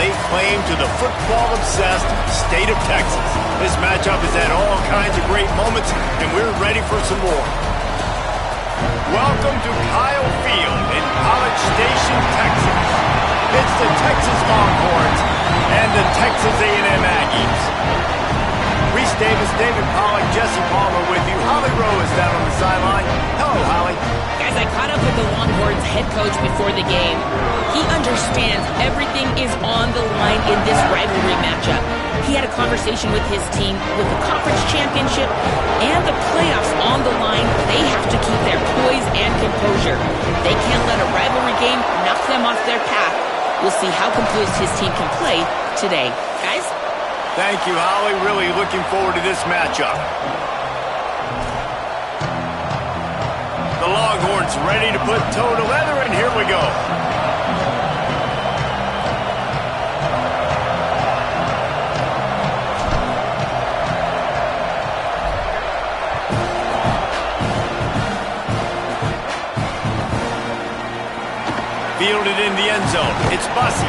lay claim to the football-obsessed state of Texas. This matchup has had all kinds of great moments, and we're ready for some more. Welcome to Kyle Field in College Station, Texas. It's the Texas Longhorns and the Texas A&M Aggies. Reese Davis, David Pollack, Jesse Palmer with you. Holly Rowe is down on the sideline. Hello, Holly. Guys, I caught up with the Longhorns head coach before the game. He understands everything is on the line in this rivalry matchup. He had a conversation with his team with the conference championship and the playoffs on the line. They have to keep their poise and composure. They can't let a rivalry game knock them off their path. We'll see how composed his team can play today. Guys? Thank you, Holly. Really looking forward to this matchup. The Longhorns ready to put toe to leather, and here we go. Fielded in the end zone. It's Bussey.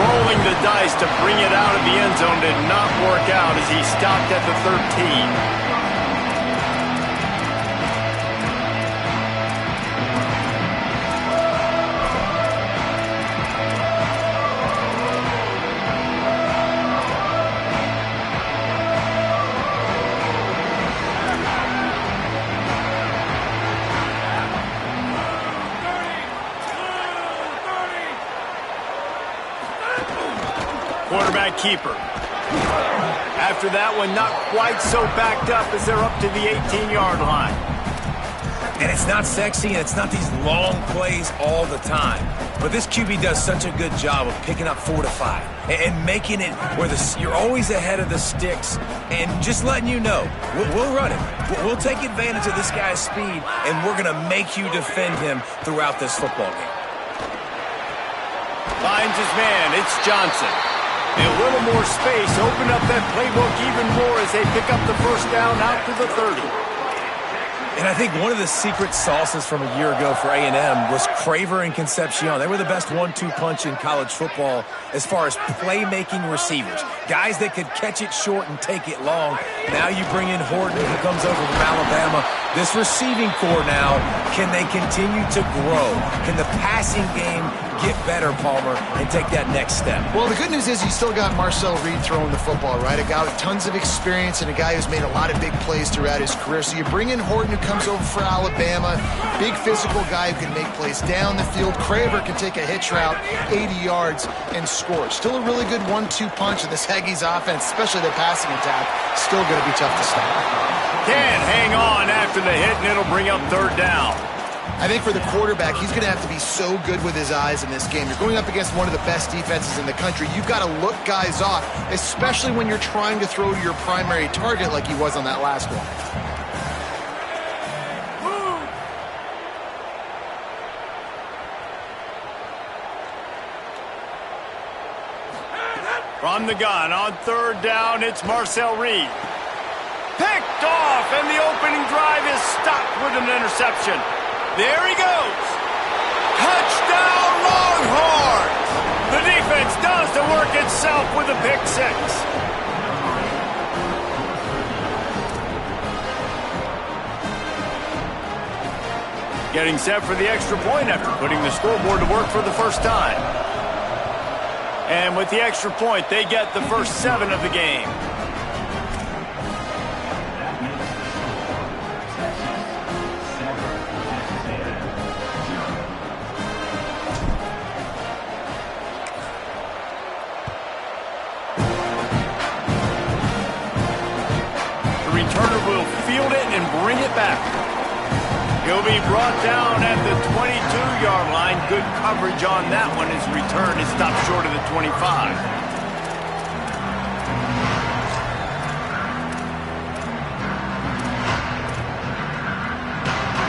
Rolling the dice to bring it out of the end zone did not work out as he stopped at the 13. Quarterback keeper. After that one, not quite so backed up as they're up to the 18-yard line. And it's not sexy, and it's not these long plays all the time. But this QB does such a good job of picking up 4 to 5 and making it where you're always ahead of the sticks and just letting you know, we'll run it. We'll take advantage of this guy's speed, and we're going to make you defend him throughout this football game. Finds his man. It's Johnson. A little more space. Open up that playbook even more as they pick up the first down out to the 30. And I think one of the secret sauces from a year ago for A&M was Craver and Concepcion. They were the best 1-2 punch in college football as far as playmaking receivers. Guys that could catch it short and take it long. Now you bring in Horton, who comes over from Alabama. This receiving core now, can they continue to grow? Can the passing game get better, Palmer, and take that next step? Well, the good news is you still got Marcel Reed throwing the football, right? A guy with tons of experience and a guy who's made a lot of big plays throughout his career. So you bring in Horton, who comes over for Alabama, big physical guy who can make plays down the field. Craver can take a hitch route 80 yards and score. Still a really good 1-2 punch in this Aggies offense, especially the passing attack. Still going to be tough to stop. Can't hang on after the hit, and it'll bring up third down. I think for the quarterback, he's going to have to be so good with his eyes in this game. You're going up against one of the best defenses in the country. You've got to look guys off, especially when you're trying to throw to your primary target like he was on that last one. From the gun on third down, it's Marcel Reed. Picked off, and the opening drive is stopped with an interception. There he goes. Touchdown, Longhorns! The defense does the work itself with a pick six. Getting set for the extra point after putting the scoreboard to work for the first time. And with the extra point, they get the first 7 of the game. Returner will field it and bring it back. He'll be brought down at the 22-yard line. Good coverage on that one. His return is stopped short of the 25.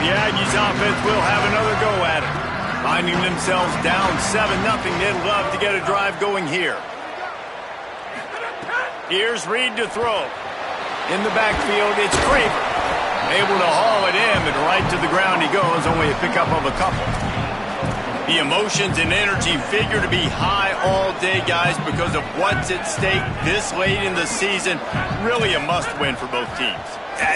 The Aggies offense will have another go at it. Finding themselves down 7-0, they'd love to get a drive going here. Here's Reed to throw. In the backfield, it's Craver. Able to haul it in, and right to the ground he goes, only a pickup of a couple. The The emotions and energy figure to be high all day, guys, because of what's at stake this late in the season. Really a must-win for both teams.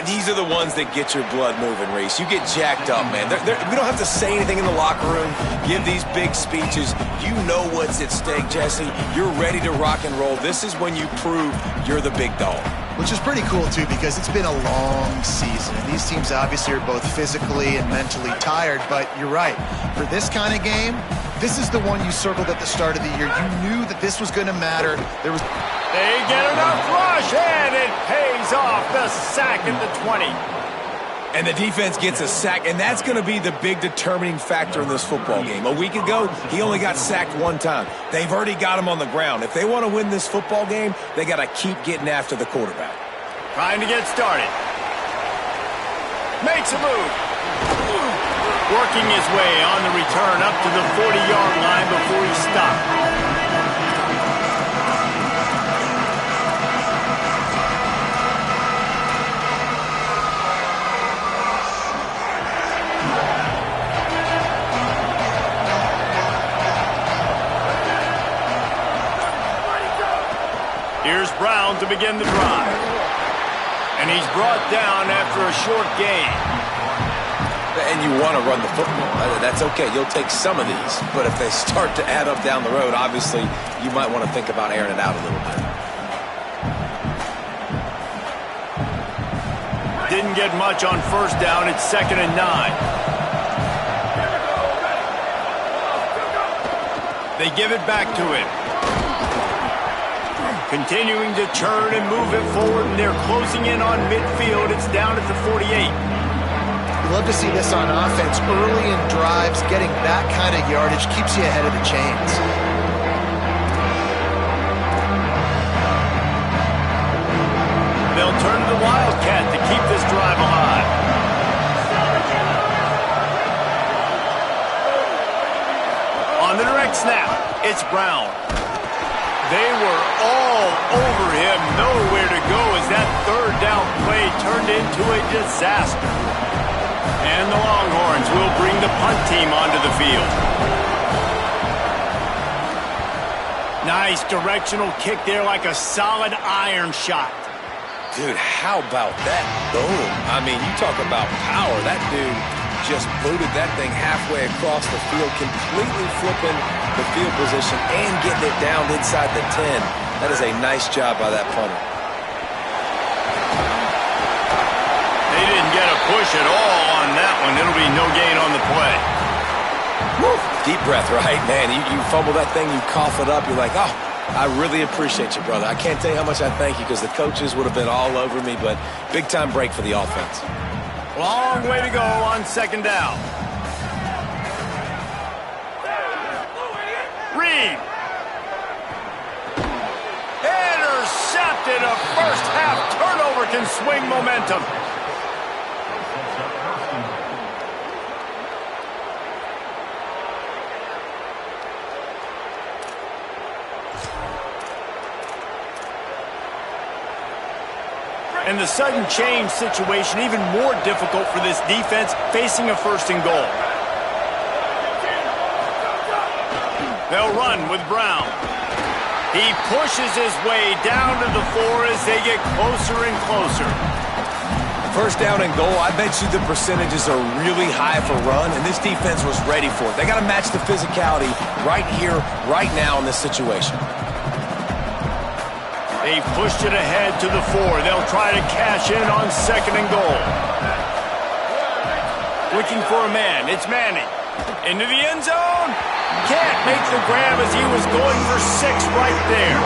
These are the ones that get your blood moving, Reese. You get jacked up, man. We don't have to say anything in the locker room, give these big speeches. You know what's at stake, Jesse. You're ready to rock and roll. This is when you prove you're the big dog. Which is pretty cool, too, because it's been a long season. And these teams obviously are both physically and mentally tired, but you're right. For this kind of game, this is the one you circled at the start of the year. You knew that this was going to matter. They get enough rush, and it pays off. The sack at the 20. And the defense gets a sack, and that's going to be the big determining factor in this football game. A week ago, he only got sacked one time. They've already got him on the ground. If they want to win this football game, they got to keep getting after the quarterback. Trying to get started. Makes a move. Working his way on the return up to the 40-yard line before he stopped. Here's Brown to begin the drive. And he's brought down after a short gain. And you want to run the football. That's okay. You'll take some of these. But if they start to add up down the road, obviously, you might want to think about airing it out a little bit. Didn't get much on first down. It's 2nd and 9. They give it back to him. Continuing to turn and move it forward, and they're closing in on midfield. It's down at the 48. You love to see this on offense. Early in drives, getting that kind of yardage keeps you ahead of the chains. They'll turn to the Wildcat to keep this drive alive. On the direct snap, it's Brown. They were all over him, nowhere to go as that third down play turned into a disaster. And the Longhorns will bring the punt team onto the field. Nice directional kick there like a solid iron shot. Dude, how about that? Boom. I mean, you talk about power. That dude just booted that thing halfway across the field, completely flipping the field position and getting it down inside the 10. That is a nice job by that punter. They didn't get a push at all on that one. It'll be no gain on the play. Woo. Deep breath, right, man? You fumble that thing, you cough it up, you're like, oh, I really appreciate you, brother. I can't tell you how much I thank you because the coaches would have been all over me, but big-time break for the offense. Long way to go on 2nd down. Reed. Intercepted. A first-half turnover can swing momentum. And the sudden change situation even more difficult for this defense facing a 1st and goal. They'll run with Brown. He pushes his way down to the 4 as they get closer and closer. 1st down and goal, I bet you the percentages are really high for run, and this defense was ready for it. They got to match the physicality right here, right now in this situation. They pushed it ahead to the 4. They'll try to cash in on 2nd and goal. Looking for a man. It's Manning. Into the end zone. Can't make the grab as he was going for 6 right there.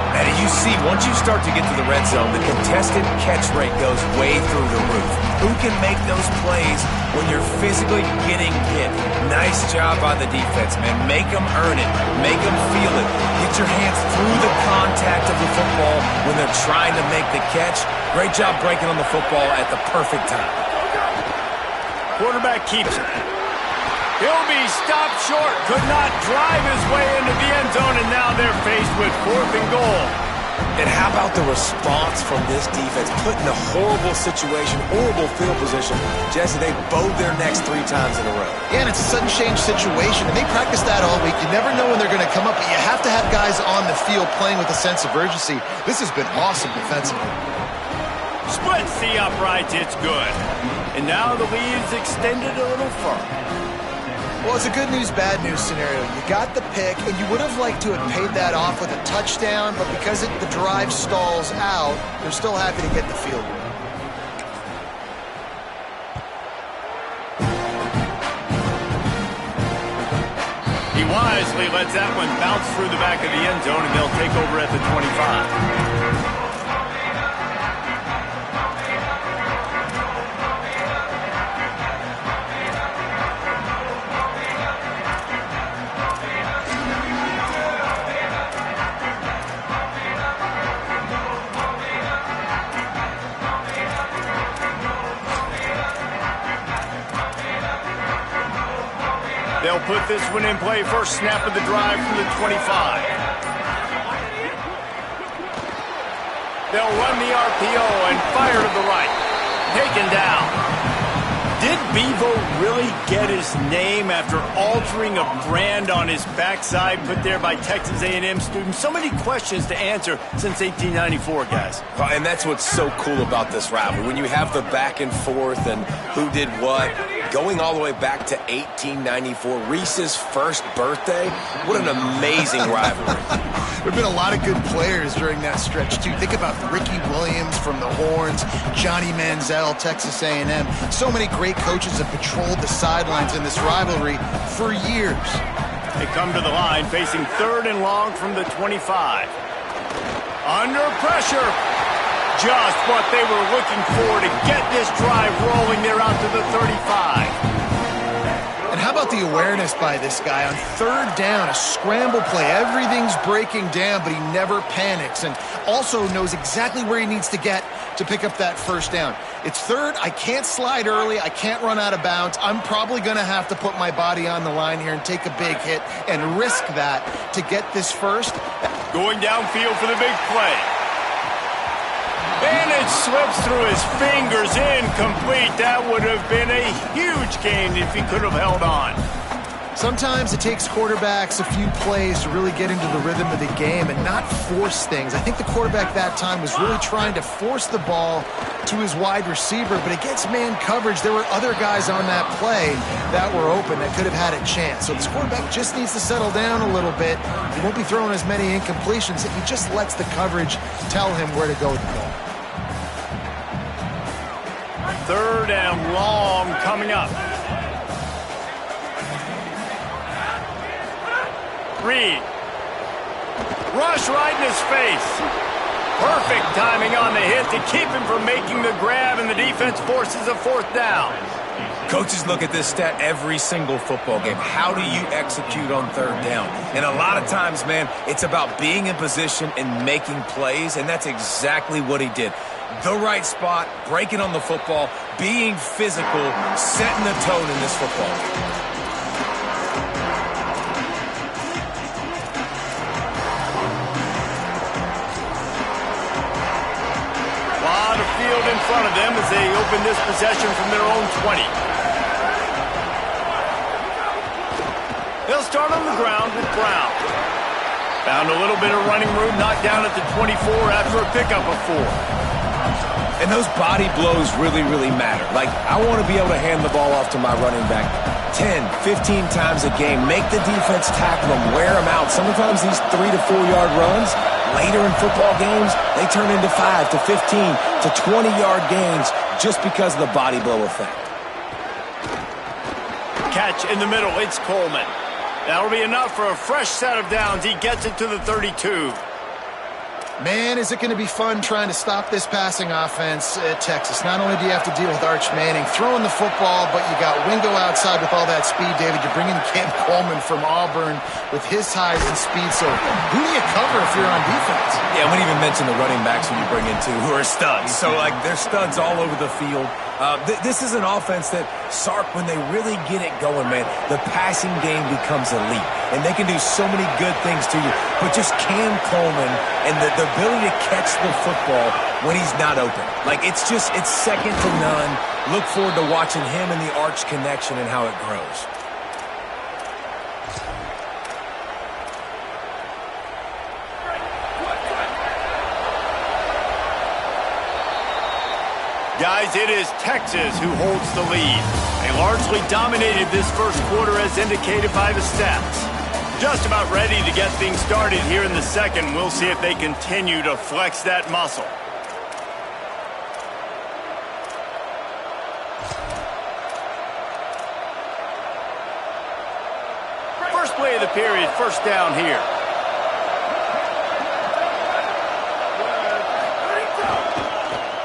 And you see, once you start to get to the red zone, the contested catch rate goes way through the roof. Who can make those plays when you're physically getting hit? Nice job by the defense, man. Make them earn it. Make them feel it. Get your hands through the contact of the football when they're trying to make the catch. Great job breaking on the football at the perfect time. Quarterback keeps it. He'll be stopped short. Could not drive his way into the end zone, and now they're faced with 4th and goal. And how about the response from this defense? Put in a horrible situation, horrible field position. Jesse, they bowed their necks 3 times in a row. Yeah, and it's a sudden change situation, and they practice that all week. You never know when they're going to come up, but you have to have guys on the field playing with a sense of urgency. This has been awesome defensively. Splits the uprights, it's good. And now the lead's extended a little further. Well, it's a good news, bad news scenario. You got the pick, and you would have liked to have paid that off with a touchdown, but because the drive stalls out, they're still happy to get the field goal. He wisely lets that one bounce through the back of the end zone, and they'll take over at the 25. They'll put this one in play. First snap of the drive from the 25. They'll run the RPO and fire to the right. Taken down. Did Bevo really get his name after altering a brand on his backside put there by Texas A&M students? So many questions to answer since 1894, guys. And that's what's so cool about this rivalry. When you have the back and forth and who did what, going all the way back to 1894, Reese's first birthday. What an amazing rivalry. There have been a lot of good players during that stretch, too. Think about Ricky Williams from the Horns, Johnny Manziel, Texas A&M. So many great coaches have patrolled the sidelines in this rivalry for years. They come to the line facing 3rd and long from the 25. Under pressure. Just what they were looking for to get this drive rolling there out to the 35. And how about the awareness by this guy on 3rd down, a scramble play. Everything's breaking down, but he never panics and also knows exactly where he needs to get to pick up that 1st down. It's 3rd. I can't slide early. I can't run out of bounds. I'm probably going to have to put my body on the line here and take a big hit and risk that to get this 1st. Going downfield for the big play. And it slips through his fingers, incomplete. That would have been a huge gain if he could have held on. Sometimes it takes quarterbacks a few plays to really get into the rhythm of the game and not force things. I think the quarterback that time was really trying to force the ball to his wide receiver, but against man coverage, there were other guys on that play that were open that could have had a chance. So this quarterback just needs to settle down a little bit. He won't be throwing as many incompletions if he just lets the coverage tell him where to go with the ball. 3rd and long coming up. Reed. Rush right in his face. Perfect timing on the hit to keep him from making the grab, and the defense forces a 4th down. Coaches look at this stat every single football game. How do you execute on 3rd down? And a lot of times, man, it's about being in position and making plays, and that's exactly what he did. The right spot, breaking on the football, being physical, setting the tone in this football game. Lot of field in front of them as they open this possession from their own 20. They'll start on the ground with Brown. Found a little bit of running room, knocked down at the 24 after a pickup of 4. And those body blows really, really matter. Like, I want to be able to hand the ball off to my running back 10, 15 times a game. Make the defense tackle them, wear them out. Sometimes these 3 to 4 yard runs, later in football games, they turn into 5 to 15 to 20 yard gains just because of the body blow effect. Catch in the middle, it's Coleman. That'll be enough for a fresh set of downs. He gets it to the 32. Man, is it going to be fun trying to stop this passing offense at Texas. Not only do you have to deal with Arch Manning throwing the football, but you got Wingo outside with all that speed, David. You're bringing Cam Coleman from Auburn with his size and speed. So who do you cover if you're on defense? Yeah, we didn't even mention the running backs when you bring in, too, who are studs. So, like, they're studs all over the field. This is an offense that Sark, when they really get it going, man, the passing game becomes elite. And they can do so many good things to you. But just Cam Coleman and the ability to catch the football when he's not open. Like, it's second to none. Look forward to watching him and the Arch connection and how it grows. Guys, it is Texas who holds the lead. They largely dominated this first quarter as indicated by the stats. Just about ready to get things started here in the second. We'll see if they continue to flex that muscle. First play of the period, first down here.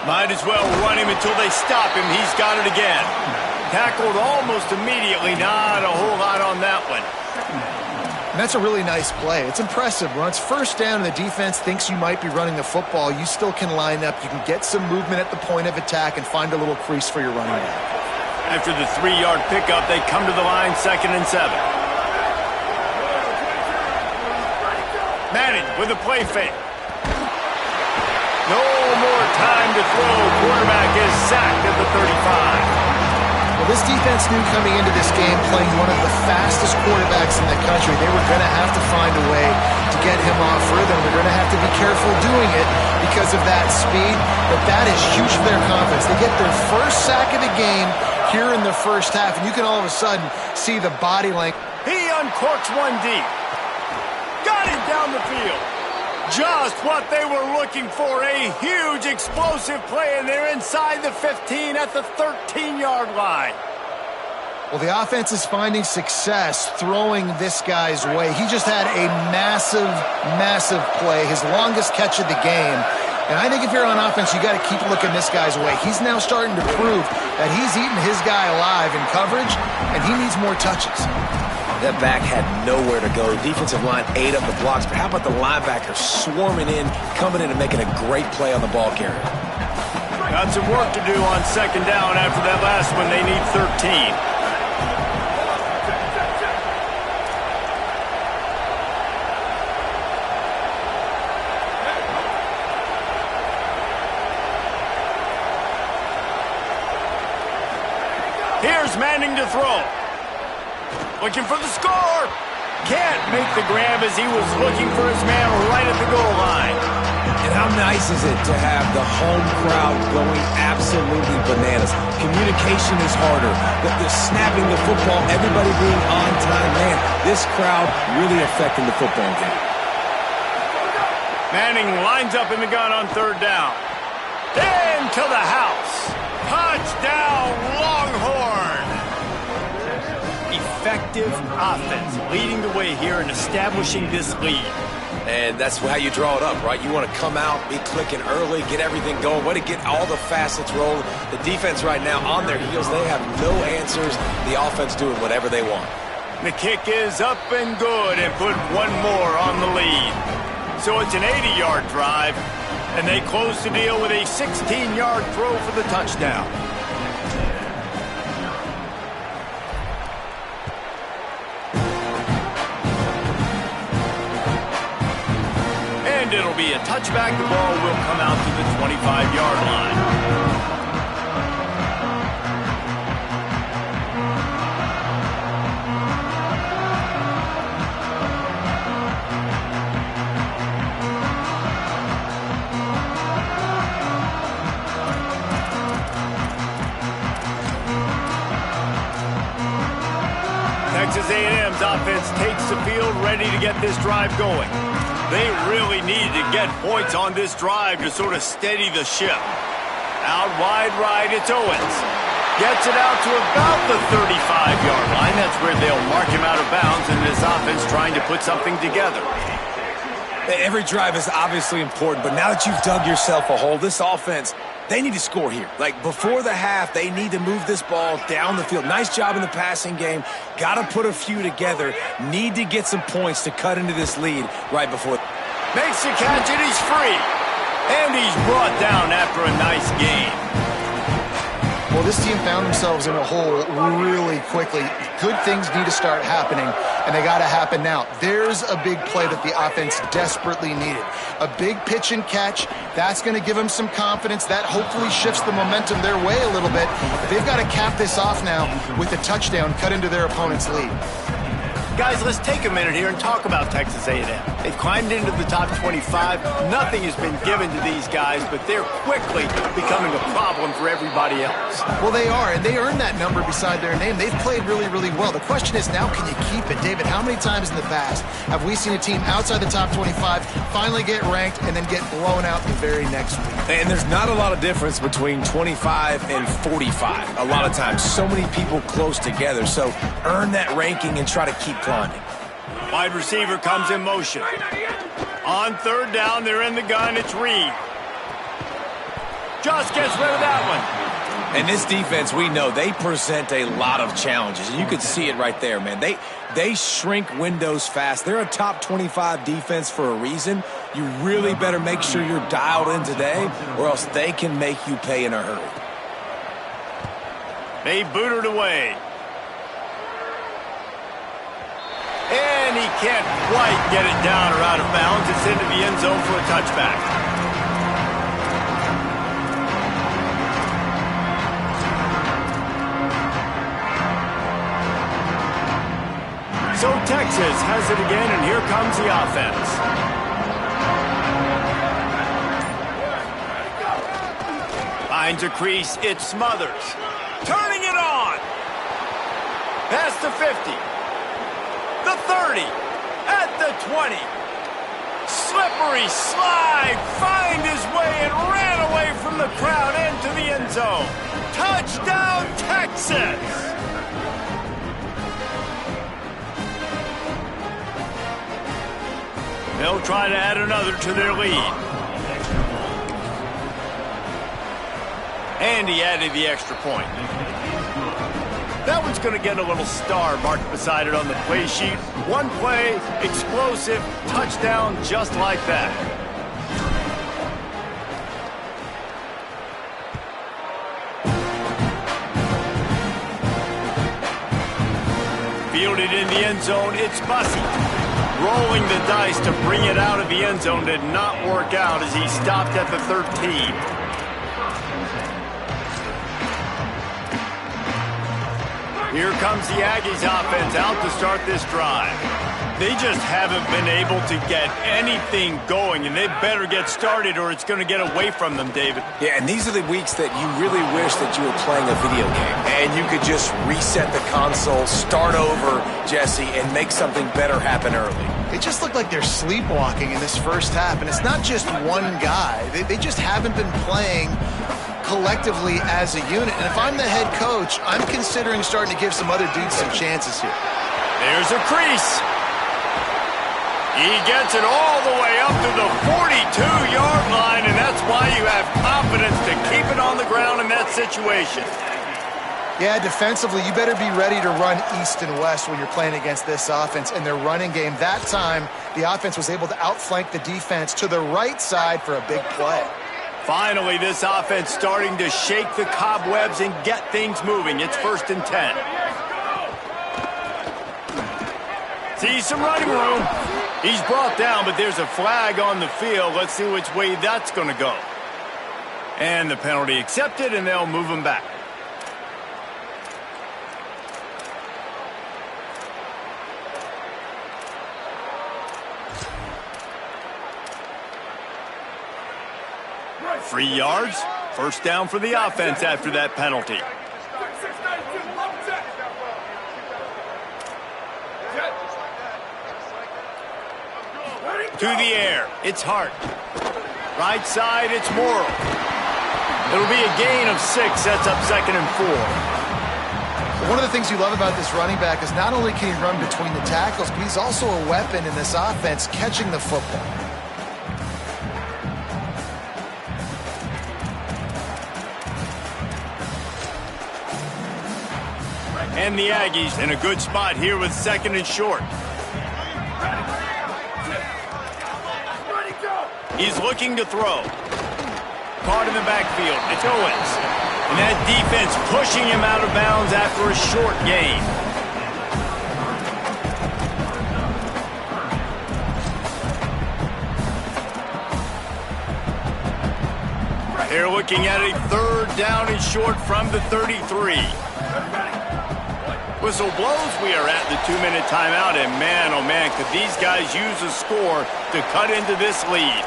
Might as well run him until they stop him. He's got it again. Tackled almost immediately. Not a whole lot on that one. And that's a really nice play. It's impressive. When it's first down and the defense thinks you might be running the football, you still can line up. You can get some movement at the point of attack and find a little crease for your running back. After the 3-yard pickup, they come to the line, 2nd and 7. Manning with a play fake. No more time to throw. Quarterback is sacked at the 35. Well, this defense knew coming into this game, playing one of the fastest quarterbacks in the country, they were going to have to find a way to get him off rhythm. They're going to have to be careful doing it because of that speed, but that is huge for their confidence. They get their first sack of the game here in the first half, and you can all of a sudden see the body length. He uncorks one deep. Got him down the field. Just what they were looking for, a huge explosive play, and they're inside the 15 at the 13-yard line. Well, the offense is finding success throwing this guy's way. He just had a massive, massive play, his longest catch of the game. And I think if you're on offense, you got to keep looking this guy's way. He's now starting to prove that he's eating his guy alive in coverage, and he needs more touches. That back had nowhere to go. Defensive line ate up the blocks, but how about the linebacker swarming in, coming in and making a great play on the ball carrier? Got some work to do on 2nd down after that last one. They need 13. Here's Manning to throw. Looking for the score. Can't make the grab as he was looking for his man right at the goal line. And how nice is it to have the home crowd going absolutely bananas? Communication is harder. The snapping the football, everybody being on time. Man, this crowd really affecting the football game. Manning lines up in the gun on 3rd down. Into the house. Touchdown, Longhorn. Effective offense leading the way here and establishing this lead. And that's how you draw it up, right? You want to come out, be clicking early, get everything going, way to get all the facets rolling. The defense right now on their heels, they have no answers. The offense doing whatever they want. The kick is up and good and put one more on the lead. So it's an 80-yard drive, and they close the deal with a 16-yard throw for the touchdown. It'll be a touchback. The ball will come out to the 25-yard line. Texas A&M's offense takes the field, ready to get this drive going. They really need to get points on this drive to sort of steady the ship. Out wide right, it's Owens. Gets it out to about the 35-yard line. That's where they'll mark him out of bounds, and this offense trying to put something together. Every drive is obviously important, but now that you've dug yourself a hole, this offense, they need to score here. Like, before the half, they need to move this ball down the field. Nice job in the passing game. Got to put a few together. Need to get some points to cut into this lead right before. Makes the catch, and he's free. And he's brought down after a nice game. Well, this team found themselves in a hole really quickly. Good things need to start happening, and they got to happen now. There's a big play that the offense desperately needed. A big pitch and catch. That's going to give them some confidence. That hopefully shifts the momentum their way a little bit. But they've got to cap this off now with a touchdown cut into their opponent's lead. Guys, let's take a minute here and talk about Texas A&M. They've climbed into the top 25. Nothing has been given to these guys, but they're quickly becoming a problem for everybody else. Well, they are, and they earned that number beside their name. They've played really, really well. The question is now, can you keep it? David, how many times in the past have we seen a team outside the top 25 finally get ranked and then get blown out the very next week? And there's not a lot of difference between 25 and 45 a lot of times. So many people close together. So earn that ranking and try to keep climbing. Wide receiver comes in motion. On third down, they're in the gun. It's Reed. Just gets rid of that one. And this defense, we know, they present a lot of challenges. And you can see it right there, man. They shrink windows fast. They're a top 25 defense for a reason. You really better make sure you're dialed in today, or else they can make you pay in a hurry. They boot it away. And he can't quite get it down or out of bounds. It's into the end zone for a touchback. So Texas has it again, and here comes the offense. Finds a crease. It Smothers. Turning it on. Past the 50. The 30, at the 20. Slippery slide, find his way and ran away from the crowd into the end zone. Touchdown, Texas! They'll try to add another to their lead. And he added the extra point. That one's going to get a little star marked beside it on the play sheet. One play, explosive, touchdown, just like that. Fielded in the end zone, it's Bussey. Rolling the dice to bring it out of the end zone did not work out as he stopped at the 13. Here comes the Aggies offense out to start this drive. They just haven't been able to get anything going, and they better get started or it's going to get away from them, David. Yeah, and these are the weeks that you really wish that you were playing a video game and you could just reset the console, start over, Jesse, and make something better happen early. They just look like they're sleepwalking in this first half, and it's not just one guy. They just haven't been playing collectively as a unit. And if I'm the head coach, I'm considering starting to give some other dudes some chances here. There's a crease. He gets it all the way up to the 42-yard line, and that's why you have confidence to keep it on the ground in that situation. Yeah, defensively, you better be ready to run east and west when you're playing against this offense and their running game. That time, the offense was able to outflank the defense to the right side for a big play. Finally, this offense starting to shake the cobwebs and get things moving. It's 1st and 10. See some running room. He's brought down, but there's a flag on the field. Let's see which way that's going to go. And the penalty accepted, and they'll move him back. Free yards. First down for the offense after that penalty. To the air. It's Hart. Right side, it's Morrill. It'll be a gain of 6. That's up 2nd and 4. One of the things you love about this running back is not only can he run between the tackles, but he's also a weapon in this offense catching the football. And the Aggies in a good spot here with 2nd and short. He's looking to throw. Caught in the backfield. It's Owens. And that defense pushing him out of bounds after a short gain. They're looking at a 3rd down and short from the 33. Whistle blows, we are at the 2-minute timeout, and man, oh man, could these guys use a score to cut into this lead.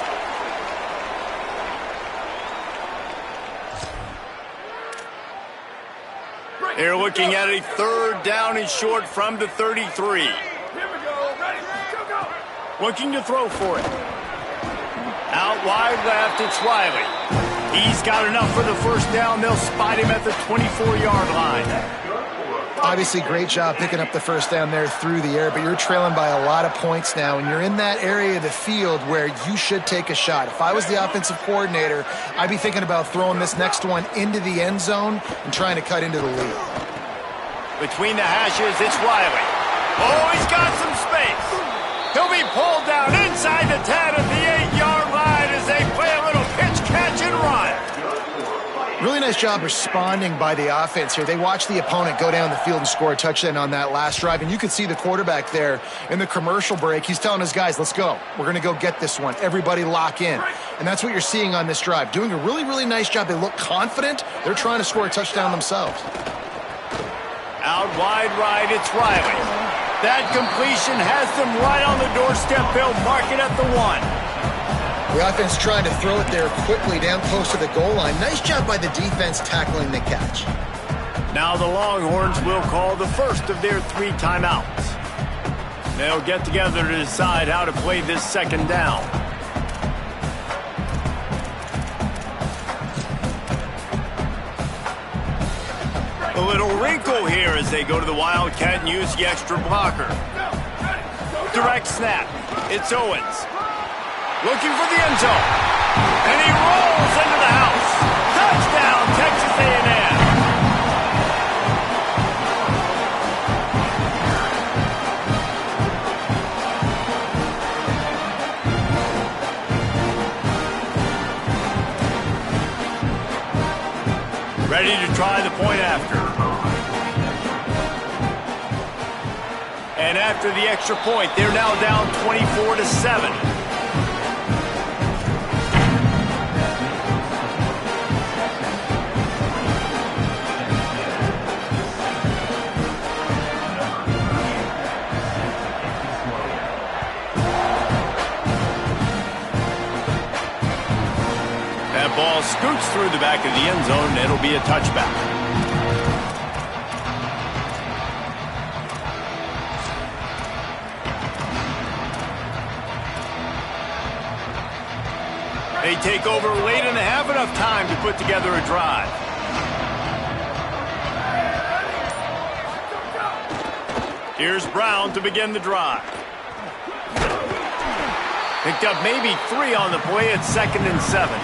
They're looking at a 3rd down and short from the 33. Looking to throw for it. Out wide left, it's Riley. He's got enough for the 1st down. They'll spot him at the 24-yard line. Obviously, great job picking up the 1st down there through the air, but you're trailing by a lot of points now, and you're in that area of the field where you should take a shot. If I was the offensive coordinator, I'd be thinking about throwing this next one into the end zone and trying to cut into the lead. Between the hashes, it's Riley. Oh, he's got some space. He'll be pulled down inside the 10 at the 8-yard line as they play a little pitch, catch, and run. Really nice job responding by the offense here. They watched the opponent go down the field and score a touchdown on that last drive, and you could see the quarterback there in the commercial break. He's telling his guys, let's go. We're going to go get this one. Everybody lock in. And that's what you're seeing on this drive. Doing a really, really nice job. They look confident. They're trying to score a touchdown themselves. Out wide right, it's Riley. That completion has them right on the doorstep. They'll mark it at the 1. The offense trying to throw it there quickly down close to the goal line. Nice job by the defense tackling the catch. Now the Longhorns will call the first of their 3 timeouts. They'll get together to decide how to play this 2nd down. A little wrinkle here as they go to the Wildcat and use the extra blocker. Direct snap. It's Owens. Looking for the end zone. And he rolls into the house. Touchdown, Texas A&M. Ready to try the point after. And after the extra point, they're now down 24-7. Ball scoots through the back of the end zone, and it'll be a touchback. They take over late and have enough time to put together a drive. Here's Brown to begin the drive. Picked up maybe 3 on the play at 2nd and 7.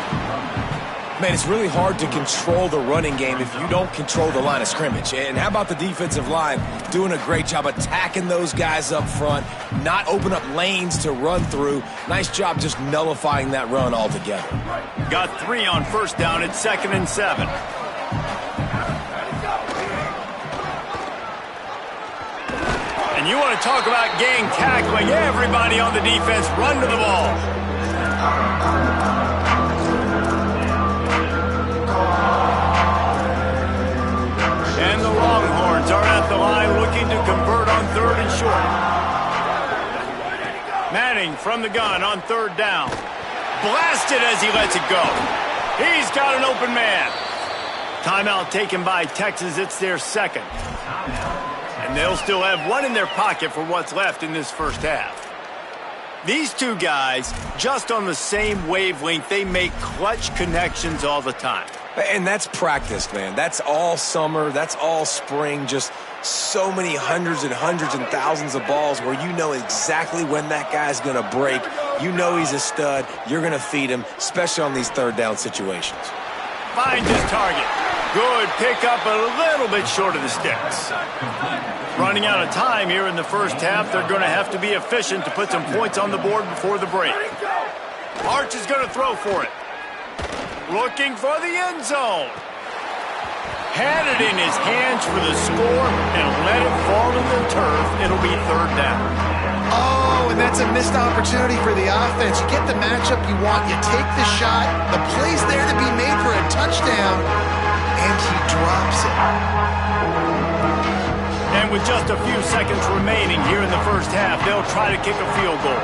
Man, it's really hard to control the running game if you don't control the line of scrimmage. And how about the defensive line doing a great job attacking those guys up front, not open up lanes to run through. Nice job just nullifying that run altogether. Got 3 on 1st down at 2nd and 7. And you want to talk about gang tackling. Everybody on the defense run to the ball. And the Longhorns are at the line looking to convert on 3rd and short. Manning from the gun on 3rd down. Blasted as he lets it go. He's got an open man. Timeout taken by Texas. It's their 2nd. And they'll still have 1 in their pocket for what's left in this 1st half. These 2 guys, just on the same wavelength, they make clutch connections all the time. And that's practice, man. That's all summer. That's all spring. Just so many hundreds and thousands of balls where you know exactly when that guy's going to break. You know he's a stud. You're going to feed him, especially on these 3rd down situations. Finds his target. Good pickup, a little bit short of the sticks. Running out of time here in the 1st half. They're going to have to be efficient to put some points on the board before the break. Arch is going to throw for it. Looking for the end zone. Had it in his hands for the score and let it fall to the turf. It'll be third down. Oh, and that's a missed opportunity for the offense. You get the matchup you want, you take the shot, the play's there to be made for a touchdown, and he drops it. And with just a few seconds remaining here in the first half, they'll try to kick a field goal.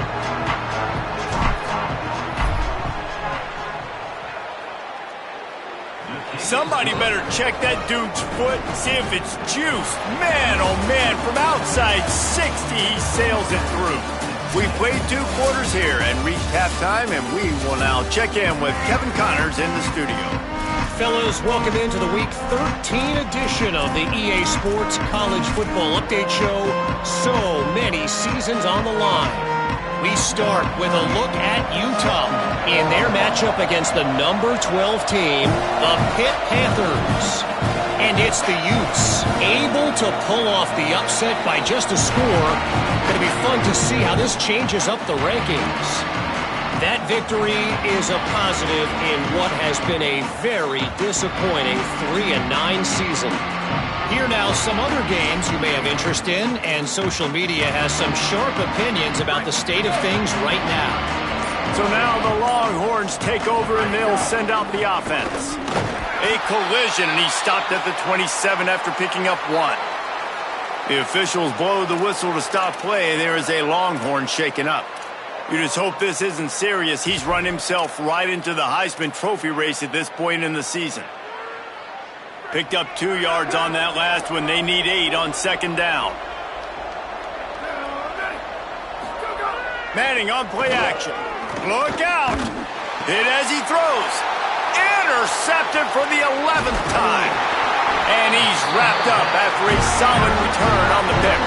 Somebody better check that dude's foot and see if it's juiced. Man, oh man, from outside 60, he sails it through. We played 2 quarters here and reached halftime, and we will now check in with Kevin Connors in the studio. Fellas, welcome into the Week 13 edition of the EA Sports College Football Update Show. So many seasons on the line. We start with a look at Utah in their matchup against the number 12 team, the Pitt Panthers. And it's the Utes able to pull off the upset by just a score. Going to be fun to see how this changes up the rankings. That victory is a positive in what has been a very disappointing 3-9 season. Here now, some other games you may have interest in, and social media has some sharp opinions about the state of things right now. So now the Longhorns take over, and they'll send out the offense. A collision, and he stopped at the 27 after picking up 1. The officials blow the whistle to stop play. There is a Longhorn shaken up. You just hope this isn't serious. He's run himself right into the Heisman Trophy race at this point in the season. Picked up 2 yards on that last one. They need 8 on second down. Manning on play action. Look out. Hit as he throws. Intercepted for the 11th time. And he's wrapped up after a solid return on the pick.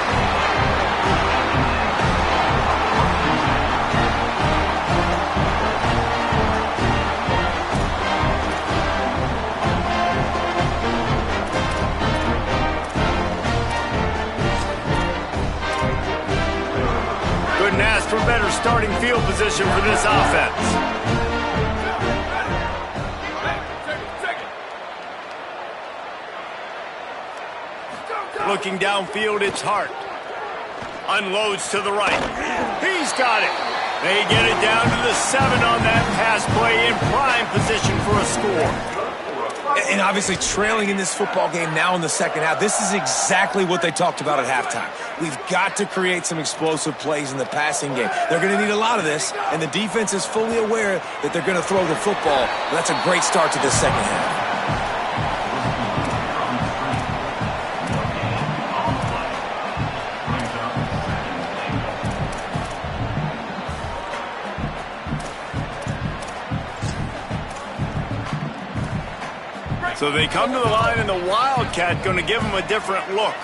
Couldn't ask for better starting field position for this offense. Looking downfield, it's Hart. Unloads to the right. He's got it. They get it down to the 7 on that pass play, in prime position for a score. And obviously trailing in this football game now in the second half, this is exactly what they talked about at halftime. We've got to create some explosive plays in the passing game. They're going to need a lot of this, and the defense is fully aware that they're going to throw the football. And that's a great start to this second half. So they come to the line, and the Wildcat going to give them a different look.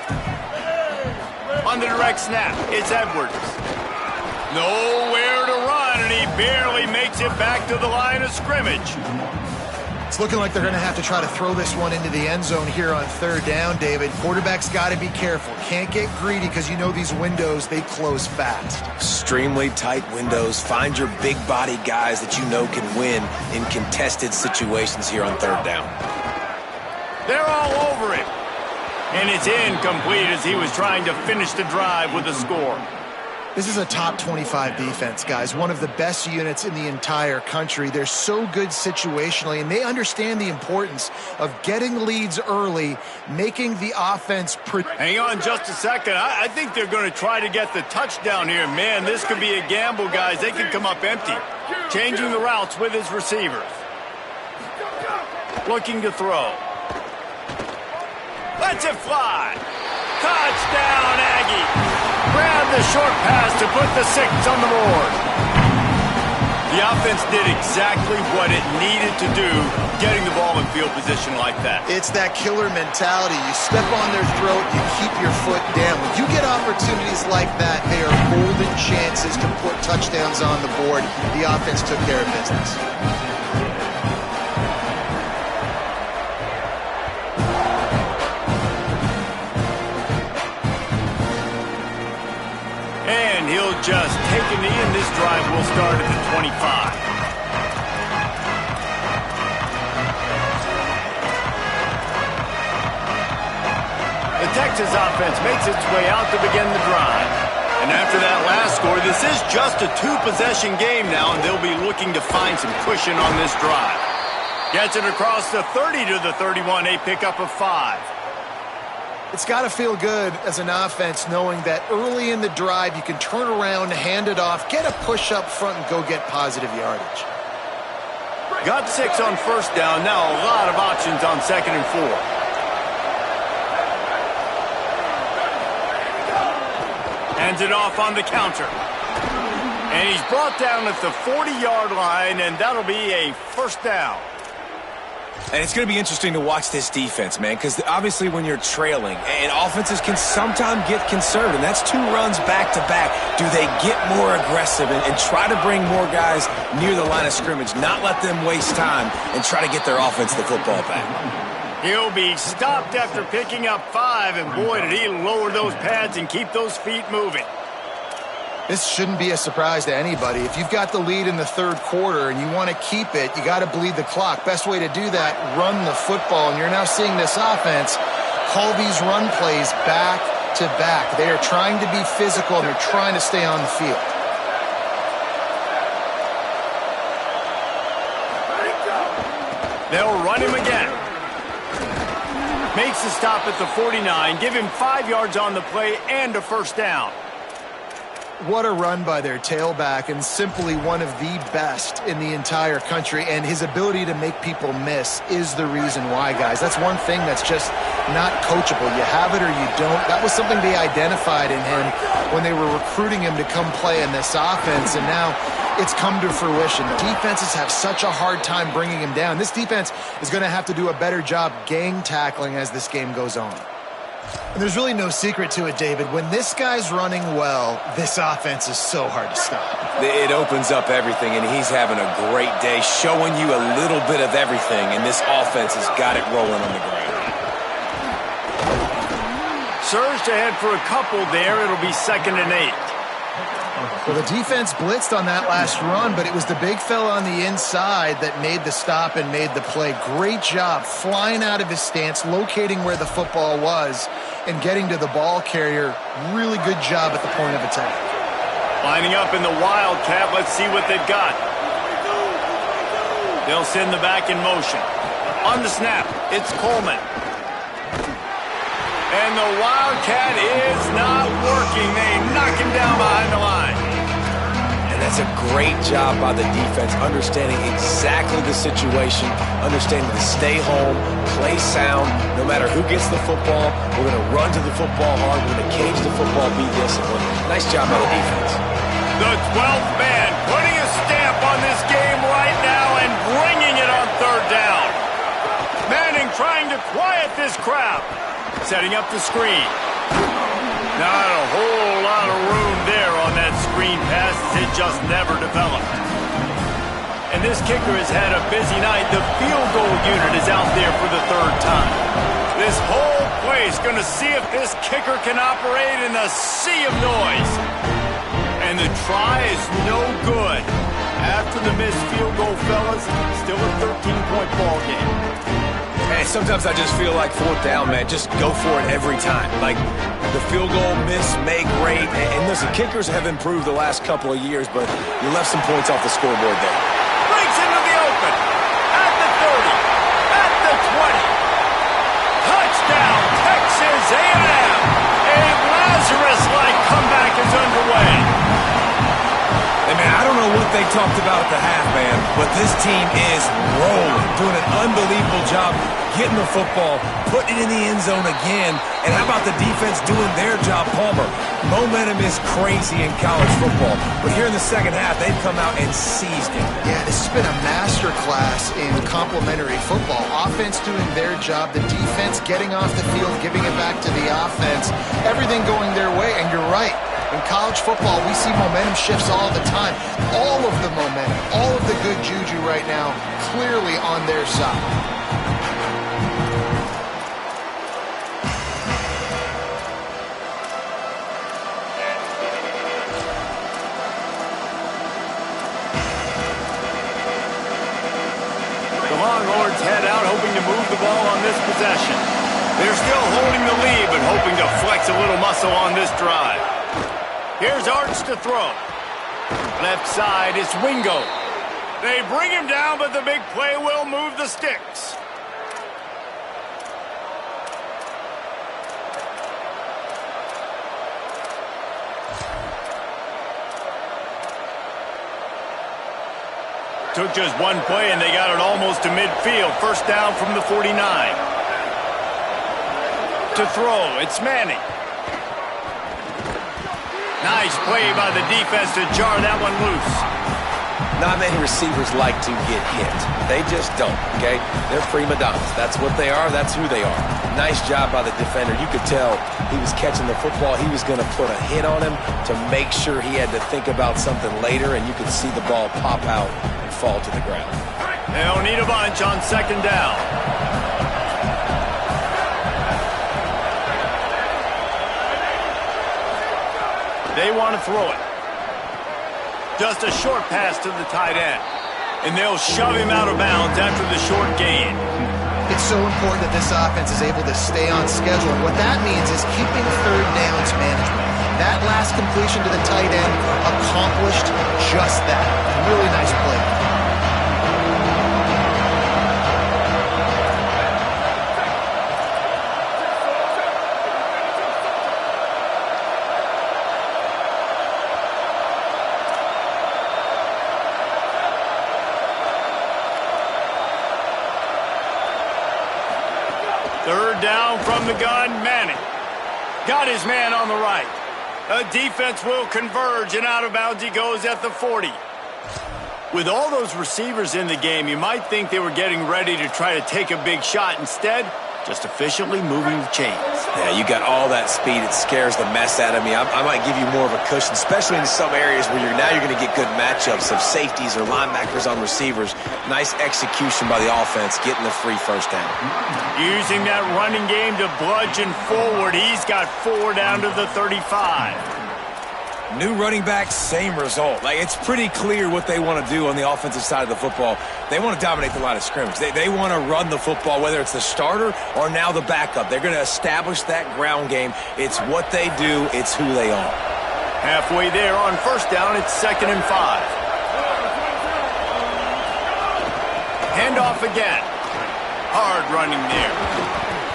On the direct snap, it's Edwards. Nowhere to run, and he barely makes it back to the line of scrimmage. It's looking like they're going to have to try to throw this one into the end zone here on third down, David. Quarterback's got to be careful. Can't get greedy because you know these windows, they close fast. Extremely tight windows. Find your big body guys that you know can win in contested situations here on third down. They're all over him. And it's incomplete as he was trying to finish the drive with a score. This is a top 25 defense, guys. One of the best units in the entire country. They're so good situationally, and they understand the importance of getting leads early, making the offense... Hang on just a second. I think they're going to try to get the touchdown here. Man, this could be a gamble, guys. They could come up empty. Changing the routes with his receivers. Looking to throw. Lets it fly. Touchdown, Aggie. Grab the short pass to put the 6 on the board. The offense did exactly what it needed to do, getting the ball in field position like that. It's that killer mentality. You step on their throat, you keep your foot down. When you get opportunities like that, they are golden chances to put touchdowns on the board. The offense took care of business. And he'll just take a knee, and this drive will start at the 25. Texas offense makes its way out to begin the drive. And after that last score, this is just a two-possession game now, and they'll be looking to find some cushion on this drive. Gets it across the 30 to the 31, a pickup of 5. It's got to feel good as an offense knowing that early in the drive you can turn around, hand it off, get a push up front, and go get positive yardage. Got 6 on first down. Now a lot of options on 2nd and 4. Hands it off on the counter. And he's brought down at the 40-yard line, and that'll be a first down. And it's going to be interesting to watch this defense, man, because obviously when you're trailing, and offenses can sometimes get conservative, and that's 2 runs back-to-back. Do they get more aggressive and try to bring more guys near the line of scrimmage, not let them waste time, and try to get their offense the football back? He'll be stopped after picking up 5, and boy, did he lower those pads and keep those feet moving. This shouldn't be a surprise to anybody. If you've got the lead in the third quarter and you want to keep it, you got to bleed the clock. Best way to do that, run the football. And you're now seeing this offense call these run plays back to back. They are trying to be physical. They're trying to stay on the field. They'll run him again. Makes the stop at the 49. Give him 5 yards on the play and a first down. What a run by their tailback, and simply one of the best in the entire country. And his ability to make people miss is the reason why, guys. That's one thing that's just not coachable. You have it or you don't. That was something they identified in him when they were recruiting him to come play in this offense, and now it's come to fruition. Defenses have such a hard time bringing him down. This defense is going to have to do a better job gang tackling as this game goes on. And there's really no secret to it, David. When this guy's running well, this offense is so hard to stop. It opens up everything, and he's having a great day, showing you a little bit of everything, and this offense has got it rolling on the ground. Surged ahead for a couple there. It'll be 2nd and 8. Well, the defense blitzed on that last run, but it was the big fella on the inside that made the stop and made the play. Great job flying out of his stance, locating where the football was, and getting to the ball carrier. Really good job at the point of attack. Lining up in the Wildcat. Let's see what they've got. They'll send the back in motion. On the snap, it's Coleman. And the Wildcat is not working. They knock him down behind the line. And that's a great job by the defense, understanding exactly the situation, understanding to stay home, play sound. No matter who gets the football, we're going to run to the football hard. We're going to cage the football, be disciplined. Nice job by the defense. The 12th man putting a stamp on this game right now and bringing it on 3rd down. Manning trying to quiet this crowd. Setting up the screen. Not a whole lot of room there on that screen pass. It just never developed. And this kicker has had a busy night. The field goal unit is out there for the 3rd time. This whole place going to see if this kicker can operate in the sea of noise. And the try is no good. After the missed field goal, fellas, still a 13-point ball game. And sometimes I just feel like 4th down, man, just go for it every time. Like the field goal miss, make great. And listen, kickers have improved the last couple of years, but you left some points off the scoreboard there. Breaks into the open. At the 30. At the 20. Touchdown, Texas A&M. A Lazarus-like comeback is underway. Hey, man, I don't know what they talked about at the half, man, but this team is rolling, doing an unbelievable job getting the football, putting it in the end zone again. And how about the defense doing their job, Palmer? Momentum is crazy in college football, but here in the second half, they've come out and seized it. Yeah, this has been a masterclass in complementary football. Offense doing their job, the defense getting off the field, giving it back to the offense, everything going their way, and you're right. In college football, we see momentum shifts all the time. All of the momentum, all of the good juju right now, clearly on their side. The Longhorns head out, hoping to move the ball on this possession. They're still holding the lead, but hoping to flex a little muscle on this drive. Here's Arch to throw. Left side is Wingo. They bring him down, but the big play will move the sticks. Took just one play, and they got it almost to midfield. First down from the 49. To throw, it's Manning. Nice play by the defense to jar that one loose. Not many receivers like to get hit. They just don't, okay? They're prima donnas. That's what they are. That's who they are. Nice job by the defender. You could tell he was catching the football. He was going to put a hit on him to make sure he had to think about something later, and you could see the ball pop out and fall to the ground. They'll need a bunch on second down. They want to throw it. Just a short pass to the tight end. And they'll shove him out of bounds after the short gain. It's so important that this offense is able to stay on schedule. And what that means is keeping third downs management. That last completion to the tight end accomplished just that. Really nice play. Third down from the gun, Manning. Got his man on the right. A defense will converge, and out of bounds he goes at the 40. With all those receivers in the game, you might think they were getting ready to try to take a big shot. Instead, just efficiently moving the chains. Yeah, you got all that speed. It scares the mess out of me. I might give you more of a cushion, especially in some areas where you're going to get good matchups of safeties or linebackers on receivers. Nice execution by the offense, getting the free first down. Using that running game to bludgeon forward. He's got 4 down to the 35. New running back, same result. Like, it's pretty clear what they want to do on the offensive side of the football. They want to dominate the line of scrimmage. They want to run the football, whether it's the starter or now the backup. They're going to establish that ground game. It's what they do. It's who they are. Halfway there on first down, it's 2nd and 5. Handoff again. Hard running there.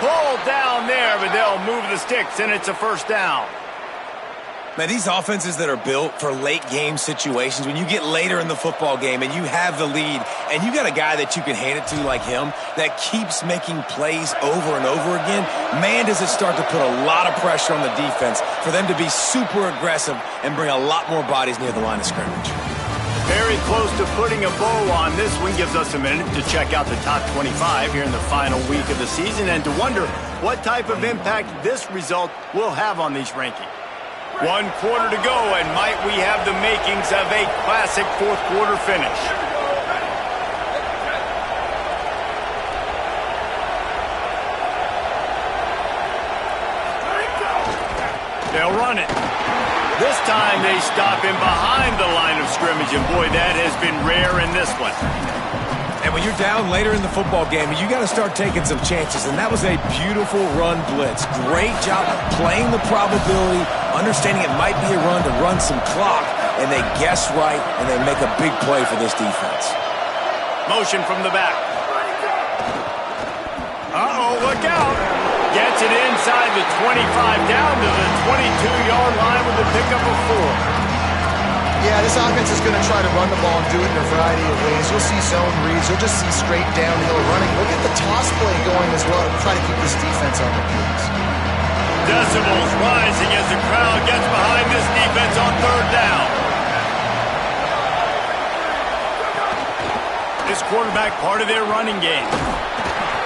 Pulled down there, but they'll move the sticks, and it's a first down. Man, these offenses that are built for late game situations, when you get later in the football game and you have the lead and you got a guy that you can hand it to like him that keeps making plays over and over again, man, does it start to put a lot of pressure on the defense for them to be super aggressive and bring a lot more bodies near the line of scrimmage. Very close to putting a bow on this one. Gives us a minute to check out the top 25 here in the final week of the season and to wonder what type of impact this result will have on these rankings. 1 quarter to go, and might we have the makings of a classic fourth quarter finish. They'll run it. This time they stop him behind the line of scrimmage, and boy, that has been rare in this one. And when you're down later in the football game, you got to start taking some chances. And that was a beautiful run blitz. Great job playing the probability, understanding it might be a run to run some clock, and they guess right, and they make a big play for this defense. Motion from the back. Uh-oh, look out. Gets it inside the 25, down to the 22-yard line with a pickup of 4. Yeah, this offense is going to try to run the ball and do it in a variety of ways. You'll see zone reads. You'll just see straight downhill running. Look at the toss play going as well to try to keep this defense on their heels. Decibels rising as the crowd gets behind this defense on third down. This quarterback part of their running game.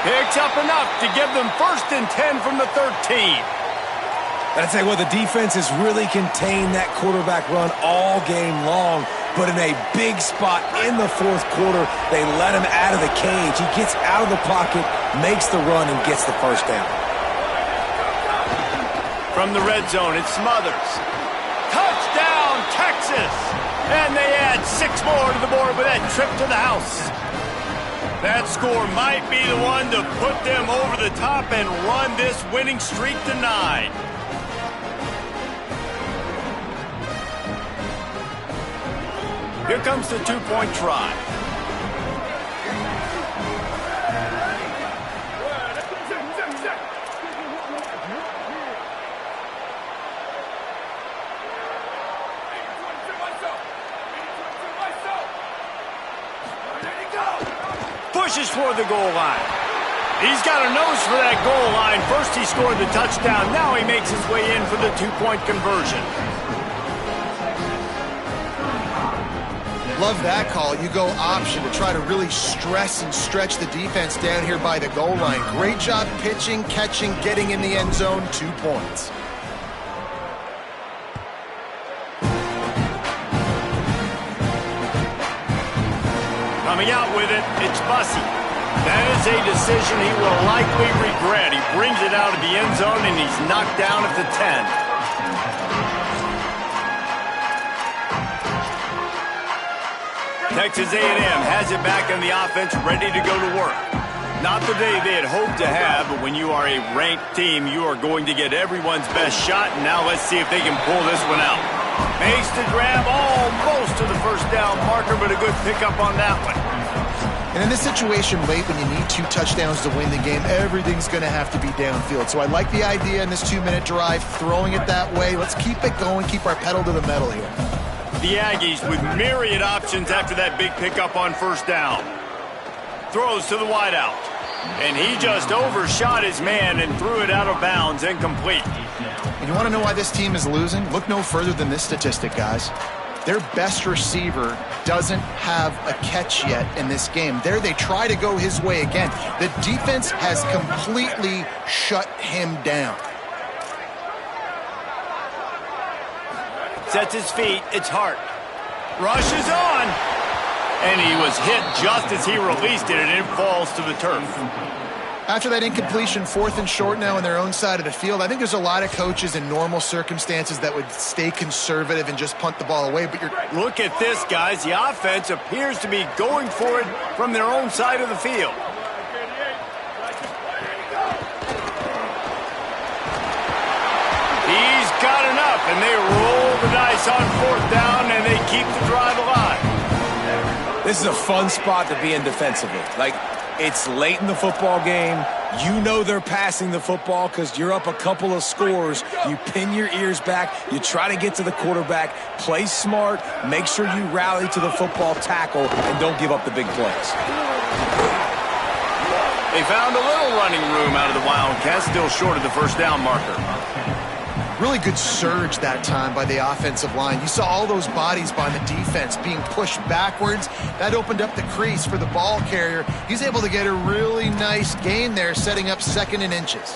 Picks up enough to give them 1st and 10 from the 13. I'd say, well, the defense has really contained that quarterback run all game long, but in a big spot in the fourth quarter, they let him out of the cage. He gets out of the pocket, makes the run, and gets the first down. From the red zone, it's Smothers. Touchdown, Texas! And they add 6 more to the board with that trip to the house. That score might be the one to put them over the top and run this winning streak to 9. Here comes the two-point try. Pushes toward the goal line. He's got a nose for that goal line. First he scored the touchdown. Now he makes his way in for the two-point conversion. Love that call. You go option to try to really stress and stretch the defense down here by the goal line. Great job pitching, catching, getting in the end zone. 2 points. Coming out with it, it's Bussey. That is a decision he will likely regret. He brings it out of the end zone, and he's knocked down at the 10. Texas A&M has it back in the offense, ready to go to work. Not the day they had hoped to have, but when you are a ranked team, you are going to get everyone's best shot, and now let's see if they can pull this one out. Makes the grab almost to the first down marker, but a good pickup on that one. And in this situation late, when you need 2 touchdowns to win the game, everything's going to have to be downfield. So I like the idea in this 2-minute drive, throwing it that way. Let's keep it going, keep our pedal to the metal here. The Aggies with myriad options after that big pickup on first down. Throws to the wideout. And he just overshot his man and threw it out of bounds, incomplete. And you want to know why this team is losing? Look no further than this statistic, guys. Their best receiver doesn't have a catch yet in this game. There they try to go his way again. The defense has completely shut him down. Sets his feet, it's Hart. Rushes on. And he was hit just as he released it, and it falls to the turf. After that incompletion, 4th and short now on their own side of the field, I think there's a lot of coaches in normal circumstances that would stay conservative and just punt the ball away. But look at this, guys. The offense appears to be going for it from their own side of the field. He's got enough, and they roll the dice on 4th down, and they keep the drive alive. This is a fun spot to be in defensively. Like, it's late in the football game. You know they're passing the football because you're up a couple of scores. You pin your ears back. You try to get to the quarterback. Play smart. Make sure you rally to the football tackle and don't give up the big plays. They found a little running room out of the Wildcats, still short of the first down marker. Really good surge that time by the offensive line. You saw all those bodies by the defense being pushed backwards. That opened up the crease for the ball carrier. He's able to get a really nice gain there, setting up 2nd and inches.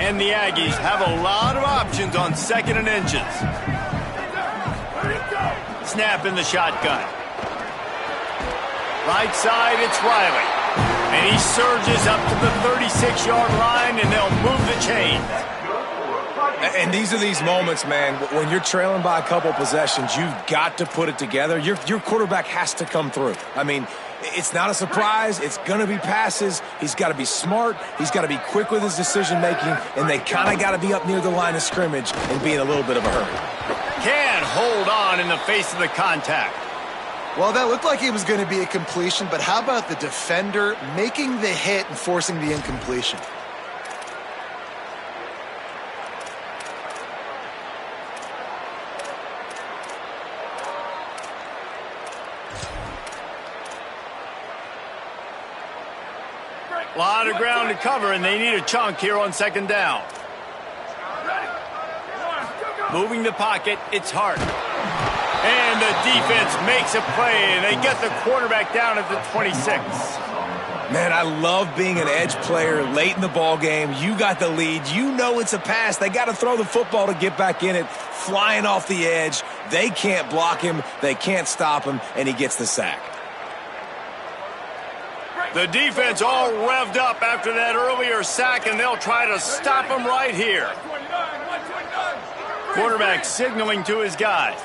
And the Aggies have a lot of options on 2nd and inches. Snap in the shotgun. Right side, it's Riley. And he surges up to the 36-yard line, and they'll move the chain. And these are these moments, man, when you're trailing by a couple possessions, you've got to put it together. Your quarterback has to come through. I mean, it's not a surprise. It's going to be passes. He's got to be smart. He's got to be quick with his decision-making, and they kind of got to be up near the line of scrimmage and be in a little bit of a hurry. Can't hold on in the face of the contact. Well, that looked like it was going to be a completion, but how about the defender making the hit and forcing the incompletion? A lot of ground to cover, and they need a chunk here on 2nd down. Moving the pocket, it's Hart. And the defense makes a play, and they get the quarterback down at the 26. Man, I love being an edge player late in the ball game. You got the lead. You know it's a pass. They got to throw the football to get back in it. Flying off the edge. They can't block him. They can't stop him, and he gets the sack. The defense all revved up after that earlier sack, and they'll try to stop him right here. Quarterback signaling to his guys.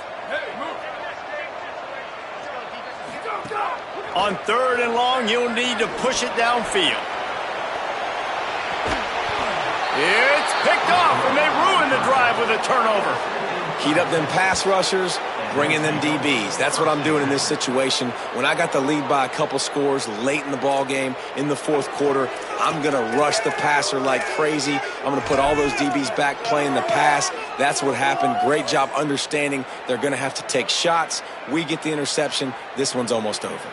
On 3rd and long, you'll need to push it downfield. It's picked off, and they ruin the drive with a turnover. Heat up them pass rushers, bring in them DBs. That's what I'm doing in this situation. When I got the lead by a couple scores late in the ball game, in the 4th quarter, I'm going to rush the passer like crazy. I'm going to put all those DBs back playing the pass. That's what happened. Great job understanding they're going to have to take shots. We get the interception. This one's almost over.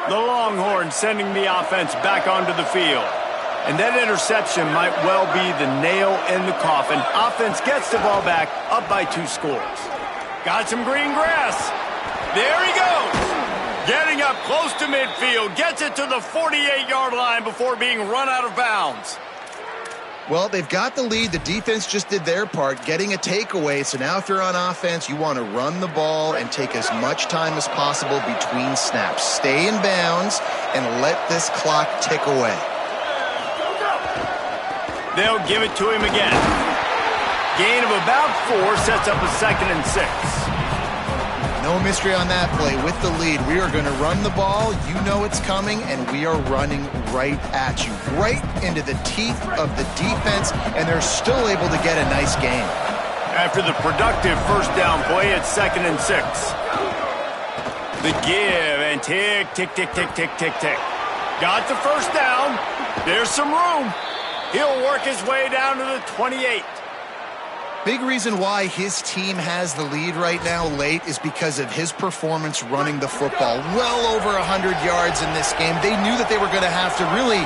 The Longhorns sending the offense back onto the field. And that interception might well be the nail in the coffin. Offense gets the ball back, up by 2 scores. Got some green grass. There he goes. Getting up close to midfield. Gets it to the 48-yard line before being run out of bounds. Well, they've got the lead. The defense just did their part, getting a takeaway. So now if you're on offense, you want to run the ball and take as much time as possible between snaps. Stay in bounds and let this clock tick away. They'll give it to him again. Gain of about 4 sets up a 2nd and 6. No mystery on that play. With the lead, we are going to run the ball. You know it's coming, and we are running right at you, right into the teeth of the defense, and they're still able to get a nice gain. After the productive 1st down play, it's 2nd and 6. The give, and tick, tick, tick, tick, tick, tick, tick. Got the 1st down. There's some room. He'll work his way down to the 28. Big reason why his team has the lead right now late is because of his performance running the football. Well over 100 yards in this game. They knew that they were going to have to really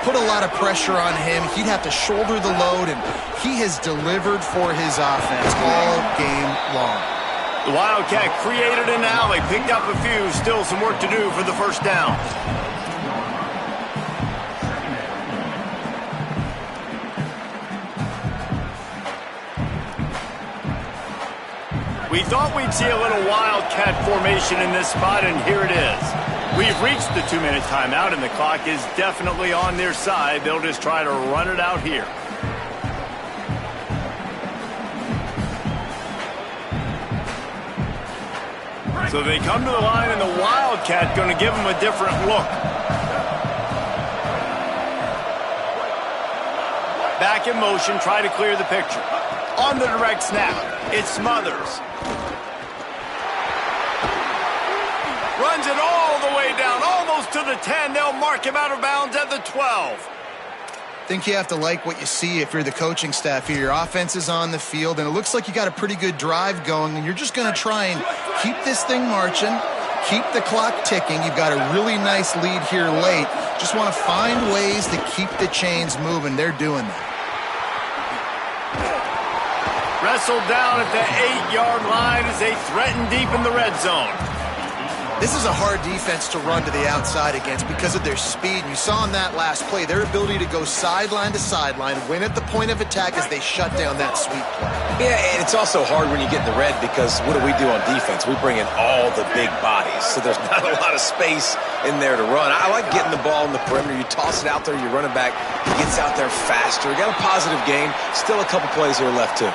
put a lot of pressure on him. He'd have to shoulder the load, and he has delivered for his offense all game long. The Wildcat created an alley, picked up a few, still some work to do for the 1st down. We thought we'd see a little Wildcat formation in this spot, and here it is. We've reached the 2-minute timeout, and the clock is definitely on their side. They'll just try to run it out here. So they come to the line, and the Wildcat going to give them a different look. Back in motion, try to clear the picture. On the direct snap, it's Smothers. Runs it all the way down, almost to the 10. They'll mark him out of bounds at the 12. I think you have to like what you see if you're the coaching staff here. Your offense is on the field, and it looks like you got a pretty good drive going, and you're just going to try and keep this thing marching, keep the clock ticking. You've got a really nice lead here late. Just want to find ways to keep the chains moving. They're doing that. Wrestled down at the 8-yard line as they threaten deep in the red zone. This is a hard defense to run to the outside against because of their speed. You saw in that last play, their ability to go sideline to sideline, win at the point of attack as they shut down that sweep play. Yeah, and it's also hard when you get in the red because what do we do on defense? We bring in all the big bodies, so there's not a lot of space in there to run. I like getting the ball in the perimeter. You toss it out there, you run it back, he gets out there faster. Got a positive game. Still a couple plays here left, too.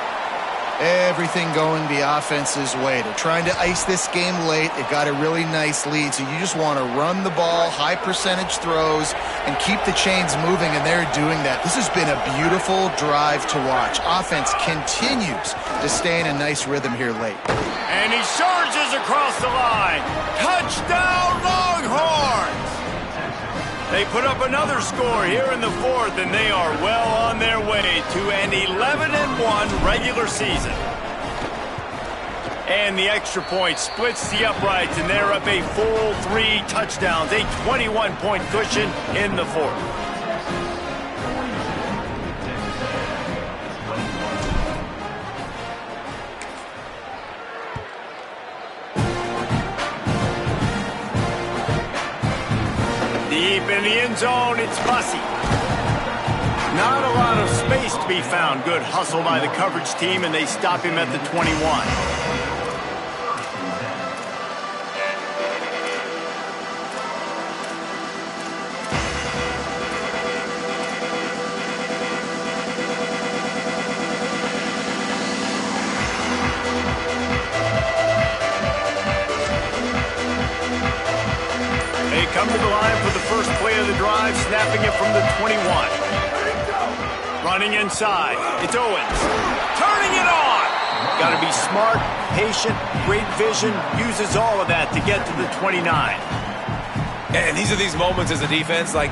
Everything going the offense's way. They're trying to ice this game late. They've got a really nice lead, so you just want to run the ball, high percentage throws, and keep the chains moving, and they're doing that. This has been a beautiful drive to watch. Offense continues to stay in a nice rhythm here late. And he charges across the line. Touchdown, Longhorns! They put up another score here in the 4th, and they are well on their way to an 11-1 regular season. And the extra point splits the uprights, and they're up a full 3 touchdowns, a 21-point cushion in the 4th. Deep in the end zone, it's Bussey. Not a lot of space to be found. Good hustle by the coverage team, and they stop him at the 21. come to the line for the first play of the drive, snapping it from the 21. Running inside, it's Owens. Turning it on! Got to be smart, patient, great vision, uses all of that to get to the 29. And these are these moments as a defense, like,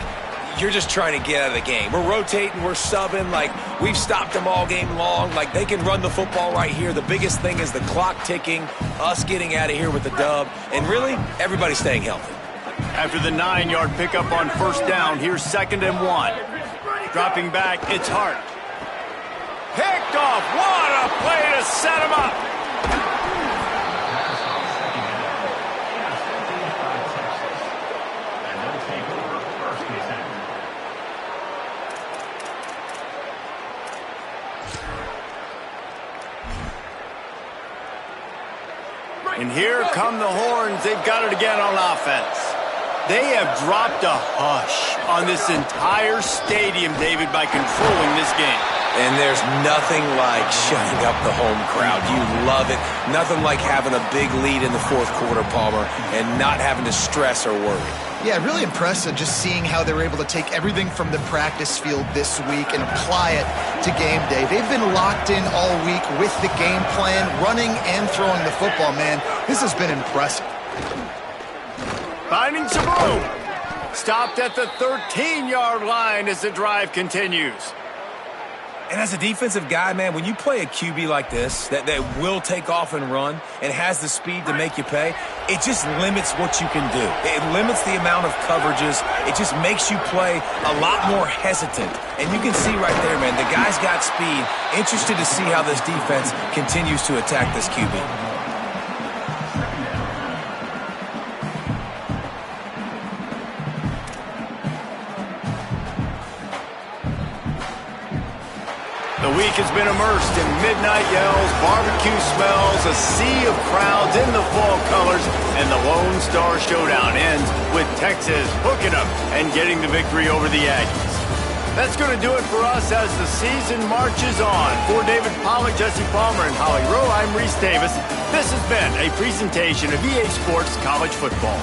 you're just trying to get out of the game. We're rotating, we're subbing, like, we've stopped them all game long. Like, they can run the football right here. The biggest thing is the clock ticking, us getting out of here with the dub, and really, everybody staying healthy. After the 9-yard pickup on first down, here's 2nd and 1. Dropping back, it's Hart. Picked off. What a play to set him up. And here come the horns. They've got it again on offense. They have dropped a hush on this entire stadium, David, by controlling this game. And there's nothing like shutting up the home crowd. You love it. Nothing like having a big lead in the fourth quarter, Palmer, and not having to stress or worry. Yeah, really impressive just seeing how they were able to take everything from the practice field this week and apply it to game day. They've been locked in all week with the game plan, running and throwing the football, man. This has been impressive. Finding some room. Stopped at the 13-yard line as the drive continues. And as a defensive guy, man, when you play a QB like this that will take off and run and has the speed to make you pay, it just limits what you can do. It limits the amount of coverages. It just makes you play a lot more hesitant. And you can see right there, man, the guy's got speed. Interested to see how this defense continues to attack this QB. The week has been immersed in midnight yells, barbecue smells, a sea of crowds in the fall colors, and the Lone Star Showdown ends with Texas hooking up and getting the victory over the Aggies. That's going to do it for us as the season marches on. For David Pollack, Jesse Palmer, and Holly Rowe, I'm Reese Davis. This has been a presentation of EA Sports College Football.